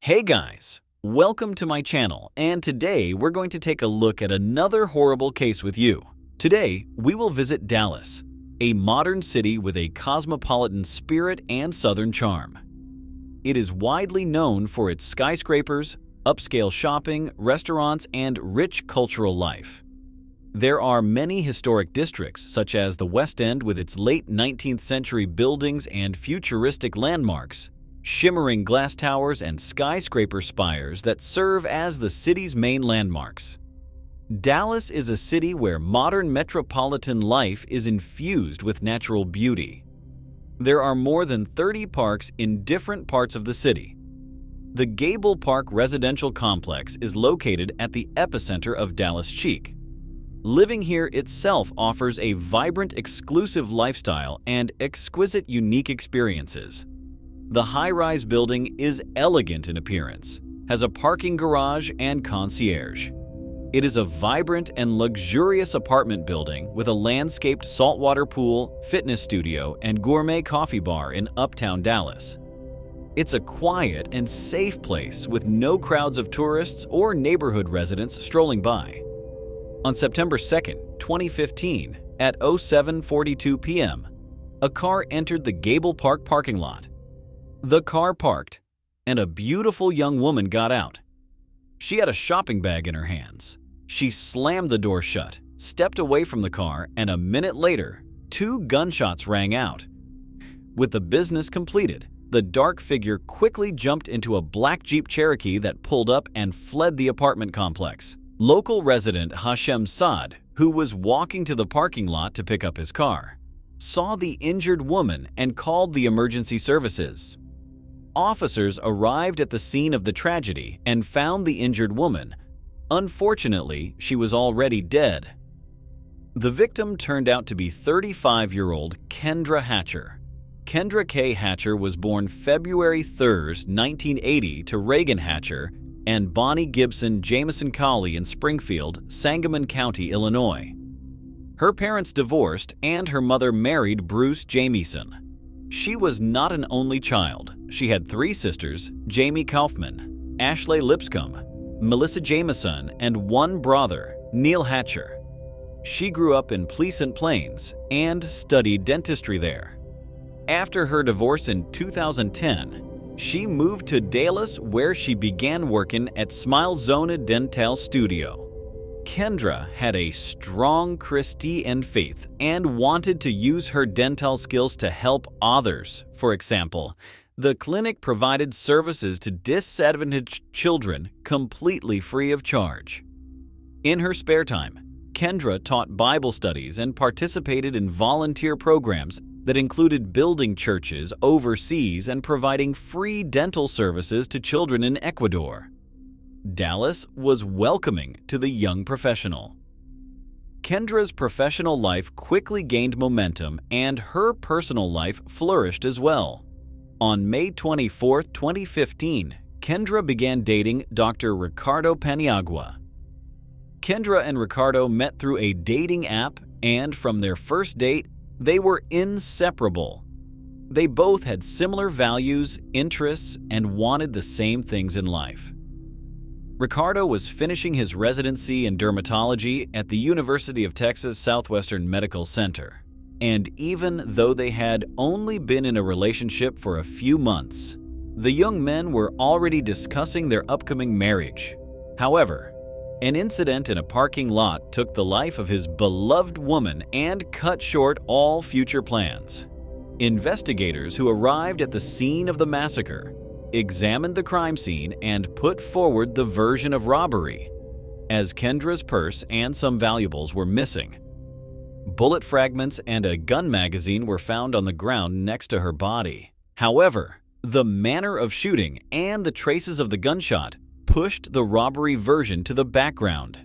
Hey guys, welcome to my channel, and today we're going to take a look at another horrible case with you. Today, we will visit Dallas, a modern city with a cosmopolitan spirit and southern charm. It is widely known for its skyscrapers, upscale shopping, restaurants, and rich cultural life. There are many historic districts, such as the West End with its late 19th century buildings and futuristic landmarks, shimmering glass towers and skyscraper spires that serve as the city's main landmarks. Dallas is a city where modern metropolitan life is infused with natural beauty. There are more than 30 parks in different parts of the city. The Gable Park residential complex is located at the epicenter of Dallas chic. Living here itself offers a vibrant, exclusive lifestyle and exquisite, unique experiences. The high-rise building is elegant in appearance, has a parking garage and concierge. It is a vibrant and luxurious apartment building with a landscaped saltwater pool, fitness studio, and gourmet coffee bar in uptown Dallas. It's a quiet and safe place with no crowds of tourists or neighborhood residents strolling by. On September 2nd, 2015, at 07:42 p.m., a car entered the Gable Park parking lot. The car parked, and a beautiful young woman got out. She had a shopping bag in her hands. She slammed the door shut, stepped away from the car, and a minute later, 2 gunshots rang out. With the business completed, the dark figure quickly jumped into a black Jeep Cherokee that pulled up and fled the apartment complex. Local resident Hashem Saad, who was walking to the parking lot to pick up his car, saw the injured woman and called the emergency services. Officers arrived at the scene of the tragedy and found the injured woman. Unfortunately, she was already dead. The victim turned out to be 35-year-old Kendra Hatcher. Kendra K. Hatcher was born February 3, 1980 to Reagan Hatcher and Bonnie Gibson Jameson Colley in Springfield, Sangamon County, Illinois. Her parents divorced and her mother married Bruce Jamieson. She was not an only child. She had 3 sisters, Jamie Kaufman, Ashley Lipscomb, Melissa Jameson, and 1 brother, Neil Hatcher. She grew up in Pleasant Plains and studied dentistry there. After her divorce in 2010, she moved to Dallas, where she began working at Smile Zona Dental Studio. Kendra had a strong Christian faith and wanted to use her dental skills to help others. For example, the clinic provided services to disadvantaged children completely free of charge. In her spare time, Kendra taught Bible studies and participated in volunteer programs that included building churches overseas and providing free dental services to children in Ecuador. Dallas was welcoming to the young professional. Kendra's professional life quickly gained momentum, and her personal life flourished as well. On May 24, 2015, Kendra began dating Dr. Ricardo Paniagua. Kendra and Ricardo met through a dating app, and from their first date, they were inseparable. They both had similar values, interests, and wanted the same things in life. Ricardo was finishing his residency in dermatology at the University of Texas Southwestern Medical Center, and even though they had only been in a relationship for a few months, the young men were already discussing their upcoming marriage. However, an incident in a parking lot took the life of his beloved woman and cut short all future plans. Investigators who arrived at the scene of the massacre examined the crime scene and put forward the version of robbery, as Kendra's purse and some valuables were missing. Bullet fragments and a gun magazine were found on the ground next to her body. However, the manner of shooting and the traces of the gunshot pushed the robbery version to the background.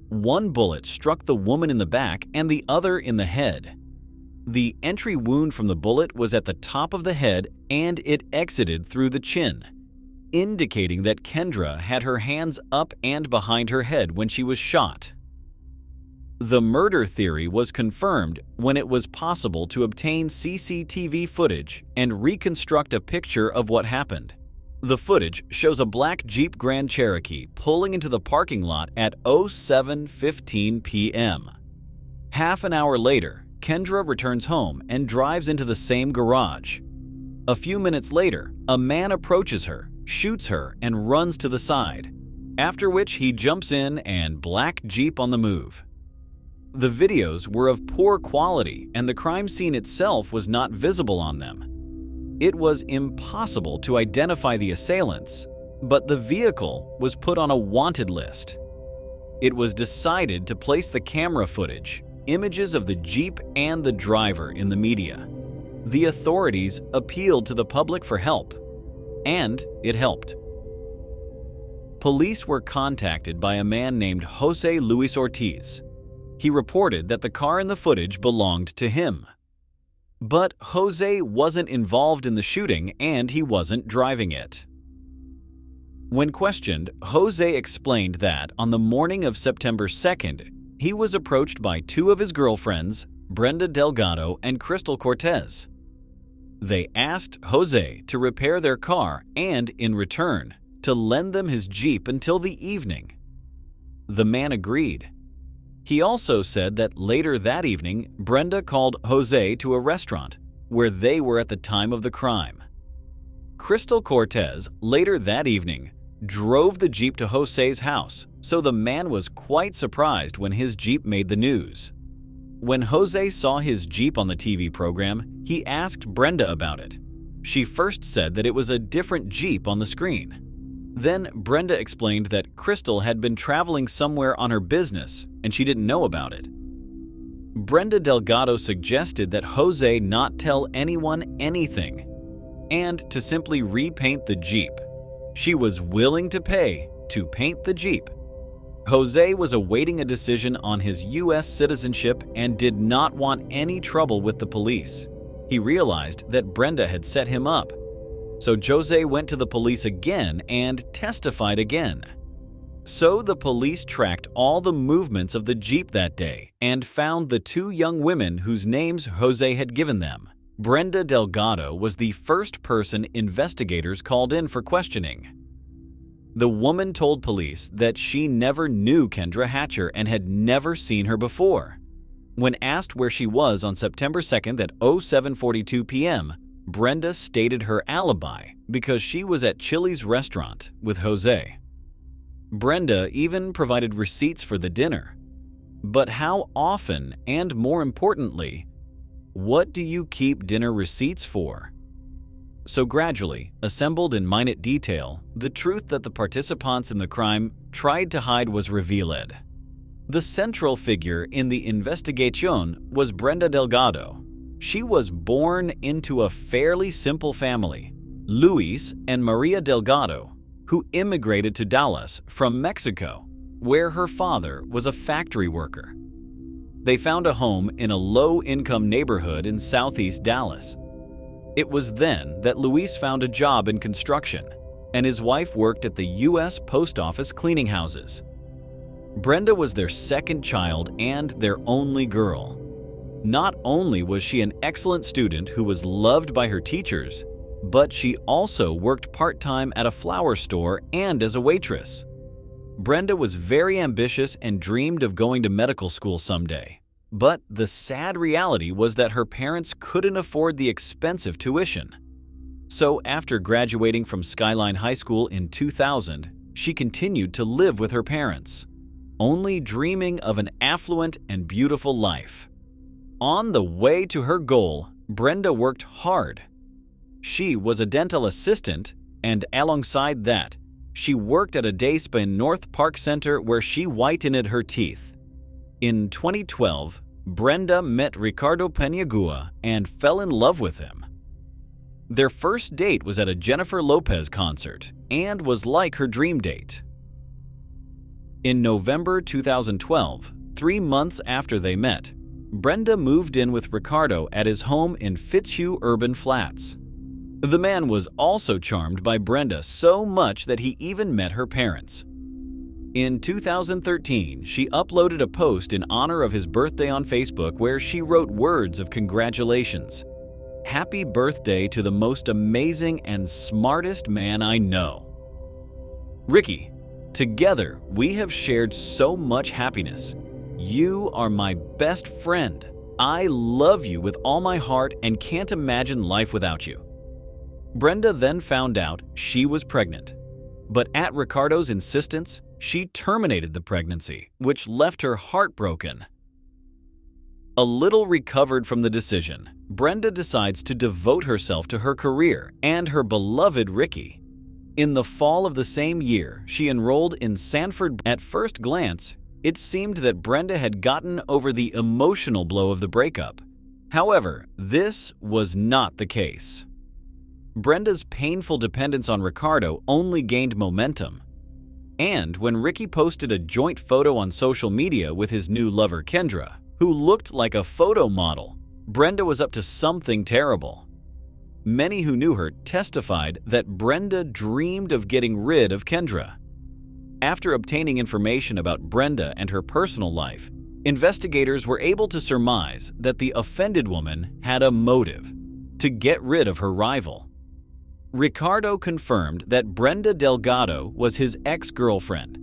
1 bullet struck the woman in the back and the other in the head. The entry wound from the bullet was at the top of the head and it exited through the chin, indicating that Kendra had her hands up and behind her head when she was shot. The murder theory was confirmed when it was possible to obtain CCTV footage and reconstruct a picture of what happened. The footage shows a black Jeep Grand Cherokee pulling into the parking lot at 07:15 p.m. Half an hour later, Kendra returns home and drives into the same garage. A few minutes later, a man approaches her, shoots her, and runs to the side, after which he jumps in and black Jeep on the move. The videos were of poor quality and the crime scene itself was not visible on them. It was impossible to identify the assailants, but the vehicle was put on a wanted list. It was decided to place the camera footage, images of the Jeep and the driver in the media. The authorities appealed to the public for help, and it helped. Police were contacted by a man named Jose Luis Ortiz. He reported that the car in the footage belonged to him. But Jose wasn't involved in the shooting and he wasn't driving it. When questioned, Jose explained that on the morning of September 2nd, he was approached by two of his girlfriends, Brenda Delgado and Crystal Cortez. They asked Jose to repair their car and, in return, to lend them his Jeep until the evening. The man agreed. He also said that later that evening, Brenda called Jose to a restaurant where they were at the time of the crime. Crystal Cortez, later that evening, drove the Jeep to Jose's house, so the man was quite surprised when his Jeep made the news. When Jose saw his Jeep on the TV program, he asked Brenda about it. She first said that it was a different Jeep on the screen. Then Brenda explained that Crystal had been traveling somewhere on her business and she didn't know about it. Brenda Delgado suggested that Jose not tell anyone anything and to simply repaint the Jeep. She was willing to pay to paint the Jeep. Jose was awaiting a decision on his U.S. citizenship and did not want any trouble with the police. He realized that Brenda had set him up. So Jose went to the police again and testified again. So the police tracked all the movements of the Jeep that day and found the two young women whose names Jose had given them. Brenda Delgado was the first person investigators called in for questioning. The woman told police that she never knew Kendra Hatcher and had never seen her before. When asked where she was on September 2nd at 07:42 p.m., Brenda stated her alibi because she was at Chili's restaurant with Jose. Brenda even provided receipts for the dinner. But how often, and more importantly, what do you keep dinner receipts for? So gradually, assembled in minute detail, the truth that the participants in the crime tried to hide was revealed. The central figure in the investigation was Brenda Delgado. She was born into a fairly simple family, Luis and Maria Delgado, who immigrated to Dallas from Mexico, where her father was a factory worker. They found a home in a low-income neighborhood in southeast Dallas. It was then that Luis found a job in construction, and his wife worked at the U.S. Post Office cleaning houses. Brenda was their second child and their only girl. Not only was she an excellent student who was loved by her teachers, but she also worked part-time at a flower store and as a waitress. Brenda was very ambitious and dreamed of going to medical school someday. But the sad reality was that her parents couldn't afford the expensive tuition. So after graduating from Skyline High School in 2000, she continued to live with her parents, only dreaming of an affluent and beautiful life. On the way to her goal, Brenda worked hard. She was a dental assistant, and alongside that, she worked at a day spa in North Park Center where she whitened her teeth. In 2012, Brenda met Ricardo Paniagua and fell in love with him. Their first date was at a Jennifer Lopez concert and was like her dream date. In November 2012, 3 months after they met, Brenda moved in with Ricardo at his home in Fitzhugh Urban Flats. The man was also charmed by Brenda so much that he even met her parents. In 2013, she uploaded a post in honor of his birthday on Facebook where she wrote words of congratulations. happy birthday to the most amazing and smartest man I know. Ricky, together we have shared so much happiness. You are my best friend. I love you with all my heart and can't imagine life without you. Brenda then found out she was pregnant, but at Ricardo's insistence, she terminated the pregnancy, which left her heartbroken. A little recovered from the decision, Brenda decides to devote herself to her career and her beloved Ricky. In the fall of the same year, she enrolled in Sanford. At first glance, it seemed that Brenda had gotten over the emotional blow of the breakup. However, this was not the case. Brenda's painful dependence on Ricardo only gained momentum. And when Ricky posted a joint photo on social media with his new lover Kendra, who looked like a photo model, Brenda was up to something terrible. Many who knew her testified that Brenda dreamed of getting rid of Kendra. After obtaining information about Brenda and her personal life, investigators were able to surmise that the offended woman had a motive to get rid of her rival. Ricardo confirmed that Brenda Delgado was his ex-girlfriend.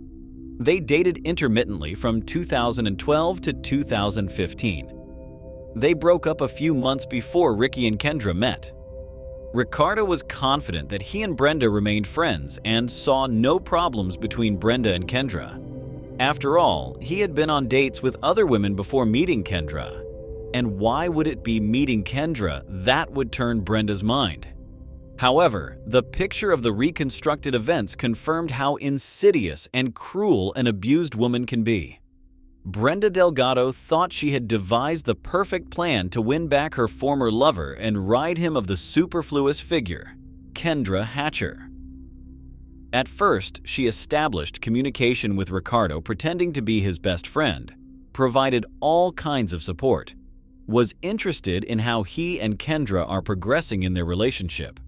They dated intermittently from 2012 to 2015. They broke up a few months before Ricky and Kendra met. Ricardo was confident that he and Brenda remained friends and saw no problems between Brenda and Kendra. After all, he had been on dates with other women before meeting Kendra. And why would it be meeting Kendra that would turn Brenda's mind? However, the picture of the reconstructed events confirmed how insidious and cruel an abused woman can be. Brenda Delgado thought she had devised the perfect plan to win back her former lover and rid him of the superfluous figure, Kendra Hatcher. At first, she established communication with Ricardo pretending to be his best friend, provided all kinds of support, was interested in how he and Kendra are progressing in their relationship.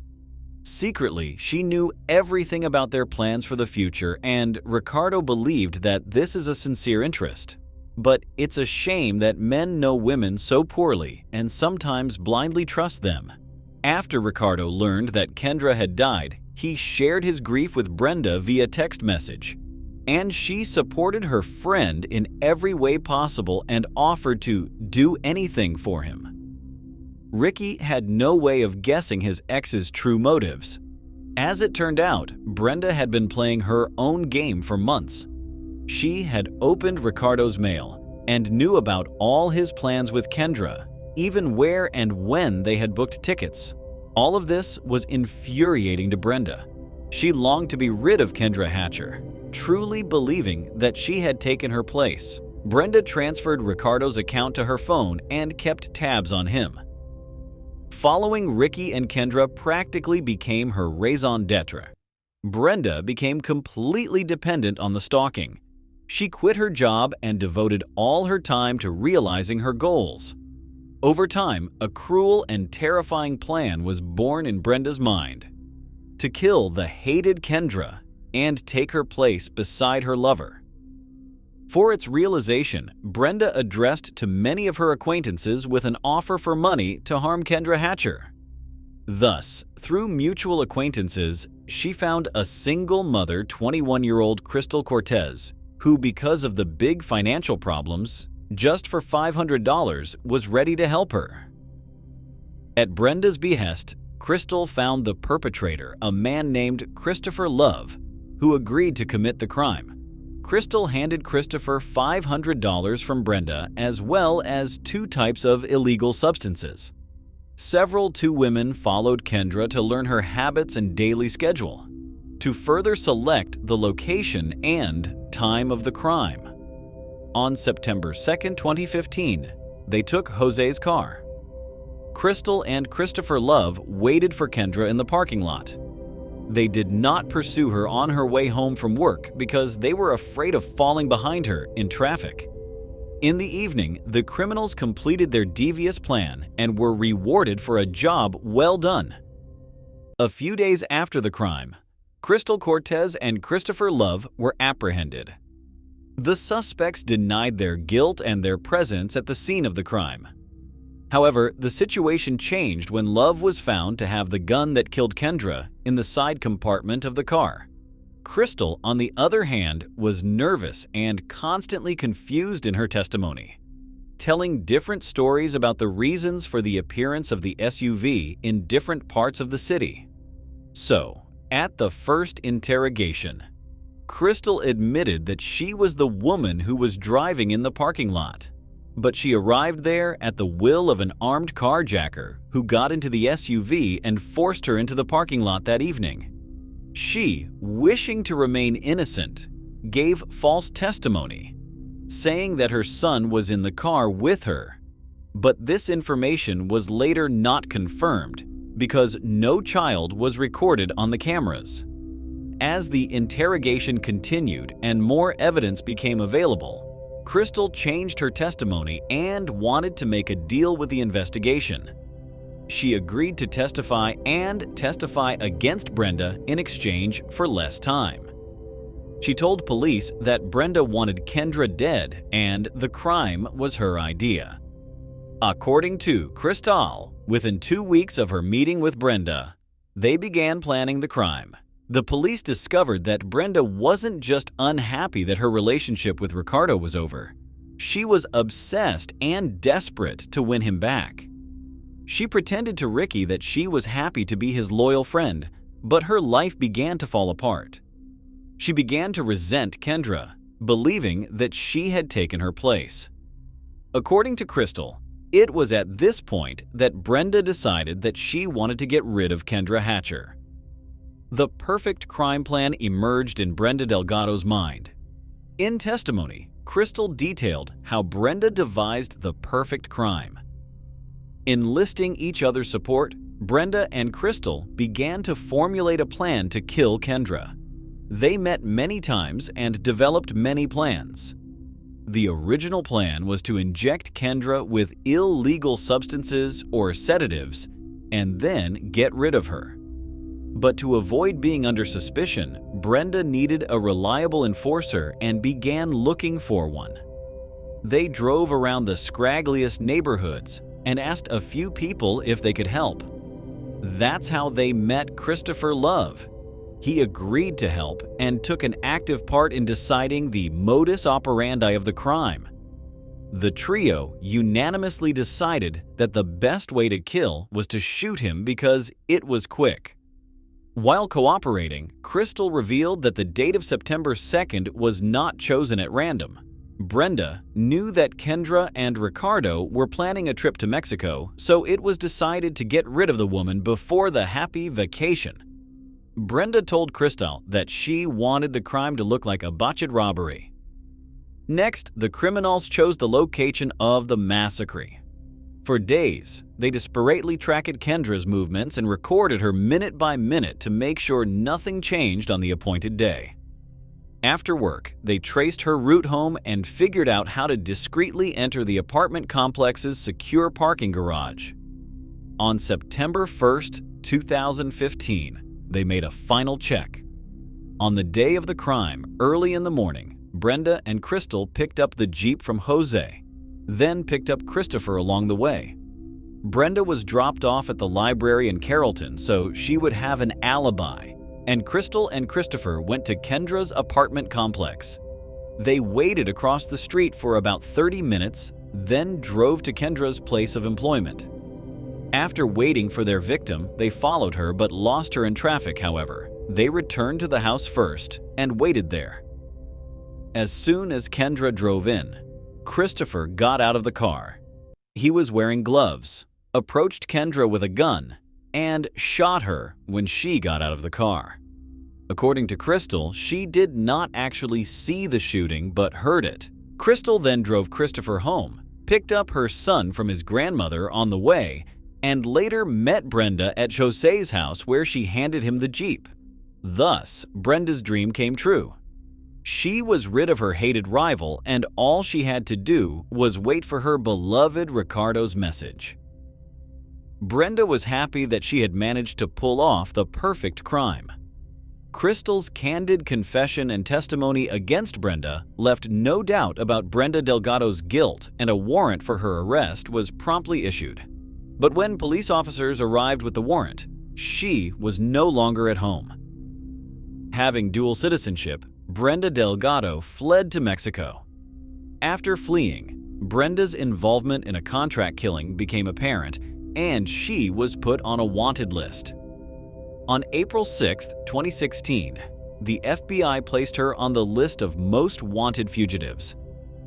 Secretly, she knew everything about their plans for the future, and Ricardo believed that this is a sincere interest. But it's a shame that men know women so poorly and sometimes blindly trust them. After Ricardo learned that Kendra had died, he shared his grief with Brenda via text message, and she supported her friend in every way possible and offered to do anything for him. Ricky had no way of guessing his ex's true motives. As it turned out, Brenda had been playing her own game for months. She had opened Ricardo's mail and knew about all his plans with Kendra, even where and when they had booked tickets. All of this was infuriating to Brenda. She longed to be rid of Kendra Hatcher, truly believing that she had taken her place. Brenda transferred Ricardo's account to her phone and kept tabs on him. Following Ricky and Kendra practically became her raison d'etre. Brenda became completely dependent on the stalking. She quit her job and devoted all her time to realizing her goals. Over time, a cruel and terrifying plan was born in Brenda's mind: to kill the hated Kendra and take her place beside her lover. For its realization, Brenda addressed to many of her acquaintances with an offer for money to harm Kendra Hatcher. Thus, through mutual acquaintances, she found a single mother, 21-year-old Crystal Cortez, who, because of the big financial problems, just for $500 was ready to help her. At Brenda's behest, Crystal found the perpetrator, a man named Christopher Love, who agreed to commit the crime. Crystal handed Christopher $500 from Brenda, as well as 2 types of illegal substances. Several two women followed Kendra to learn her habits and daily schedule, to further select the location and time of the crime. On September 2, 2015, they took Jose's car. Crystal and Christopher Love waited for Kendra in the parking lot. They did not pursue her on her way home from work because they were afraid of falling behind her in traffic. In the evening, the criminals completed their devious plan and were rewarded for a job well done. A few days after the crime, Crystal Cortez and Christopher Love were apprehended. The suspects denied their guilt and their presence at the scene of the crime. However, the situation changed when Love was found to have the gun that killed Kendra in the side compartment of the car. Crystal, on the other hand, was nervous and constantly confused in her testimony, telling different stories about the reasons for the appearance of the SUV in different parts of the city. So, at the first interrogation, Crystal admitted that she was the woman who was driving in the parking lot, but she arrived there at the will of an armed carjacker who got into the SUV and forced her into the parking lot that evening. She, wishing to remain innocent, gave false testimony, saying that her son was in the car with her. But this information was later not confirmed because no child was recorded on the cameras. As the interrogation continued and more evidence became available, Crystal changed her testimony and wanted to make a deal with the investigation. She agreed to testify and testify against Brenda in exchange for less time. She told police that Brenda wanted Kendra dead and the crime was her idea. According to Crystal, within 2 weeks of her meeting with Brenda, they began planning the crime. The police discovered that Brenda wasn't just unhappy that her relationship with Ricardo was over. She was obsessed and desperate to win him back. She pretended to Ricky that she was happy to be his loyal friend, but her life began to fall apart. She began to resent Kendra, believing that she had taken her place. According to Crystal, it was at this point that Brenda decided that she wanted to get rid of Kendra Hatcher. The perfect crime plan emerged in Brenda Delgado's mind. In testimony, Crystal detailed how Brenda devised the perfect crime. Enlisting each other's support, Brenda and Crystal began to formulate a plan to kill Kendra. They met many times and developed many plans. The original plan was to inject Kendra with illegal substances or sedatives and then get rid of her. But to avoid being under suspicion, Brenda needed a reliable enforcer and began looking for one. They drove around the scraggliest neighborhoods and asked a few people if they could help. That's how they met Christopher Love. He agreed to help and took an active part in deciding the modus operandi of the crime. The trio unanimously decided that the best way to kill was to shoot him because it was quick. While cooperating, Crystal revealed that the date of September 2nd was not chosen at random. Brenda knew that Kendra and Ricardo were planning a trip to Mexico, so it was decided to get rid of the woman before the happy vacation. Brenda told Crystal that she wanted the crime to look like a botched robbery. Next, the criminals chose the location of the massacre. For days, they desperately tracked Kendra's movements and recorded her minute by minute to make sure nothing changed on the appointed day. After work, they traced her route home and figured out how to discreetly enter the apartment complex's secure parking garage. On September 1st, 2015, they made a final check. On the day of the crime, early in the morning, Brenda and Crystal picked up the Jeep from Jose, then picked up Christopher along the way. Brenda was dropped off at the library in Carrollton so she would have an alibi, and Crystal and Christopher went to Kendra's apartment complex. They waited across the street for about 30 minutes, then drove to Kendra's place of employment. After waiting for their victim, they followed her but lost her in traffic, however. They returned to the house first and waited there. As soon as Kendra drove in, Christopher got out of the car. He was wearing gloves, approached Kendra with a gun, and shot her when she got out of the car. According to Crystal, she did not actually see the shooting but heard it. Crystal then drove Christopher home, picked up her son from his grandmother on the way, and later met Brenda at Jose's house where she handed him the Jeep. Thus, Brenda's dream came true. She was rid of her hated rival, and all she had to do was wait for her beloved Ricardo's message. Brenda was happy that she had managed to pull off the perfect crime. Crystal's candid confession and testimony against Brenda left no doubt about Brenda Delgado's guilt, and a warrant for her arrest was promptly issued. But when police officers arrived with the warrant, she was no longer at home. Having dual citizenship, Brenda Delgado fled to Mexico. After fleeing, Brenda's involvement in a contract killing became apparent, and she was put on a wanted list. On April 6, 2016, the FBI placed her on the list of most wanted fugitives,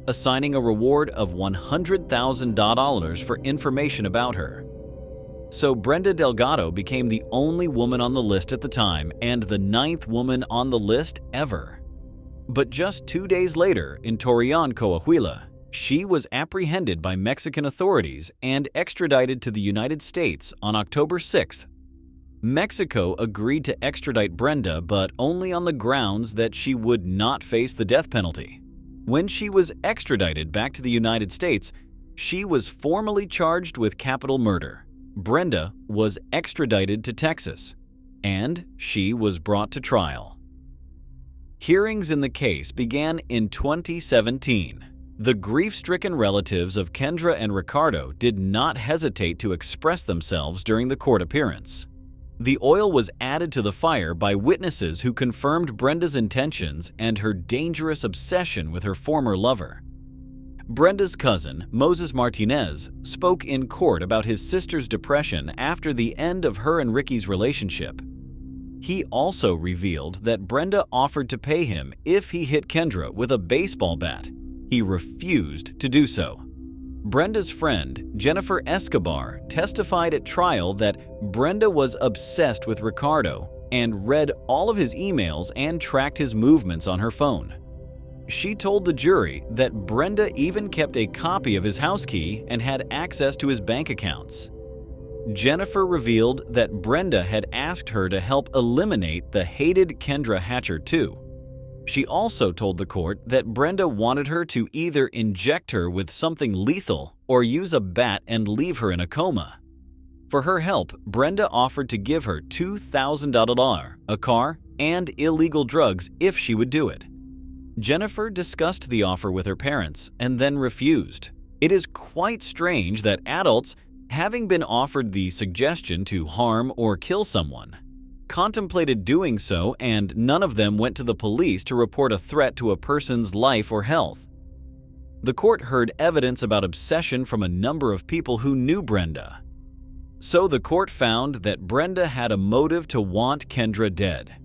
assigning a reward of $100,000 for information about her. So Brenda Delgado became the only woman on the list at the time and the 9th woman on the list ever. But just 2 days later, in Torreon, Coahuila, she was apprehended by Mexican authorities and extradited to the United States on October 6th. Mexico agreed to extradite Brenda, but only on the grounds that she would not face the death penalty. When she was extradited back to the United States, she was formally charged with capital murder. Brenda was extradited to Texas, and she was brought to trial. Hearings in the case began in 2017. The grief-stricken relatives of Kendra and Ricardo did not hesitate to express themselves during the court appearance. The oil was added to the fire by witnesses who confirmed Brenda's intentions and her dangerous obsession with her former lover. Brenda's cousin, Moses Martinez, spoke in court about his sister's depression after the end of her and Ricky's relationship. He also revealed that Brenda offered to pay him if he hit Kendra with a baseball bat. He refused to do so. Brenda's friend, Jennifer Escobar, testified at trial that Brenda was obsessed with Ricardo and read all of his emails and tracked his movements on her phone. She told the jury that Brenda even kept a copy of his house key and had access to his bank accounts. Jennifer revealed that Brenda had asked her to help eliminate the hated Kendra Hatcher too. She also told the court that Brenda wanted her to either inject her with something lethal or use a bat and leave her in a coma. For her help, Brenda offered to give her $2,000, a car, and illegal drugs if she would do it. Jennifer discussed the offer with her parents and then refused. It is quite strange that adults, having been offered the suggestion to harm or kill someone, contemplated doing so, and none of them went to the police to report a threat to a person's life or health. The court heard evidence about obsession from a number of people who knew Brenda. So the court found that Brenda had a motive to want Kendra dead.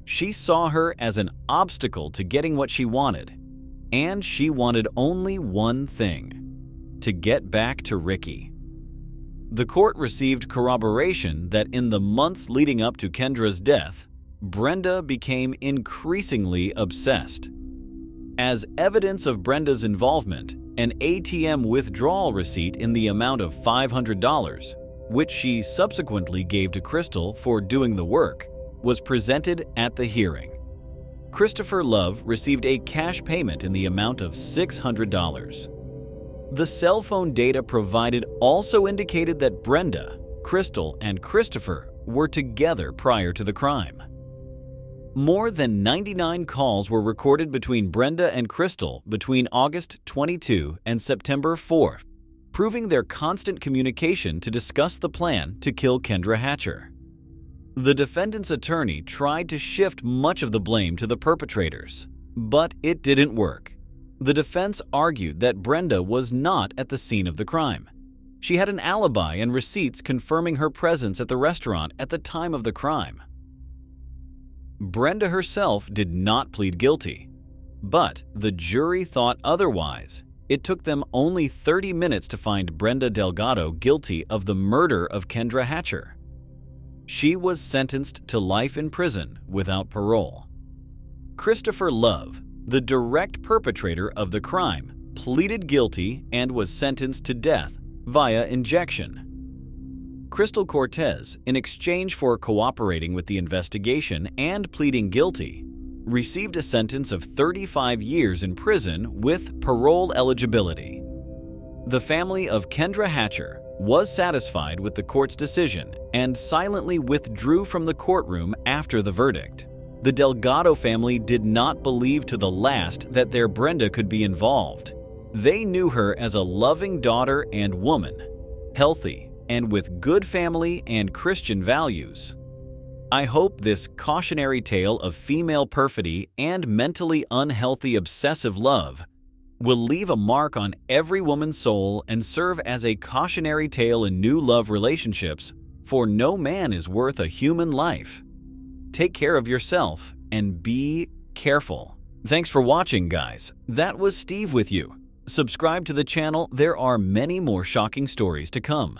She saw her as an obstacle to getting what she wanted, and she wanted only one thing: to get back to Ricky. The court received corroboration that in the months leading up to Kendra's death, Brenda became increasingly obsessed. As evidence of Brenda's involvement, an ATM withdrawal receipt in the amount of $500, which she subsequently gave to Crystal for doing the work, was presented at the hearing. Christopher Love received a cash payment in the amount of $600. The cell phone data provided also indicated that Brenda, Crystal, and Christopher were together prior to the crime. More than 99 calls were recorded between Brenda and Crystal between August 22 and September 4, proving their constant communication to discuss the plan to kill Kendra Hatcher. The defendant's attorney tried to shift much of the blame to the perpetrators, but it didn't work. The defense argued that Brenda was not at the scene of the crime. She had an alibi and receipts confirming her presence at the restaurant at the time of the crime. Brenda herself did not plead guilty, but the jury thought otherwise. It took them only 30 minutes to find Brenda Delgado guilty of the murder of Kendra Hatcher. She was sentenced to life in prison without parole. Christopher Love, the direct perpetrator of the crime, pleaded guilty and was sentenced to death via injection. Crystal Cortez, in exchange for cooperating with the investigation and pleading guilty, received a sentence of 35 years in prison with parole eligibility. The family of Kendra Hatcher was satisfied with the court's decision and silently withdrew from the courtroom after the verdict. The Delgado family did not believe to the last that their Brenda could be involved. They knew her as a loving daughter and woman, healthy and with good family and Christian values. I hope this cautionary tale of female perfidy and mentally unhealthy obsessive love will leave a mark on every woman's soul and serve as a cautionary tale in new love relationships, for no man is worth a human life. Take care of yourself and be careful. Thanks for watching, guys. That was Steve with you. Subscribe to the channel. There are many more shocking stories to come.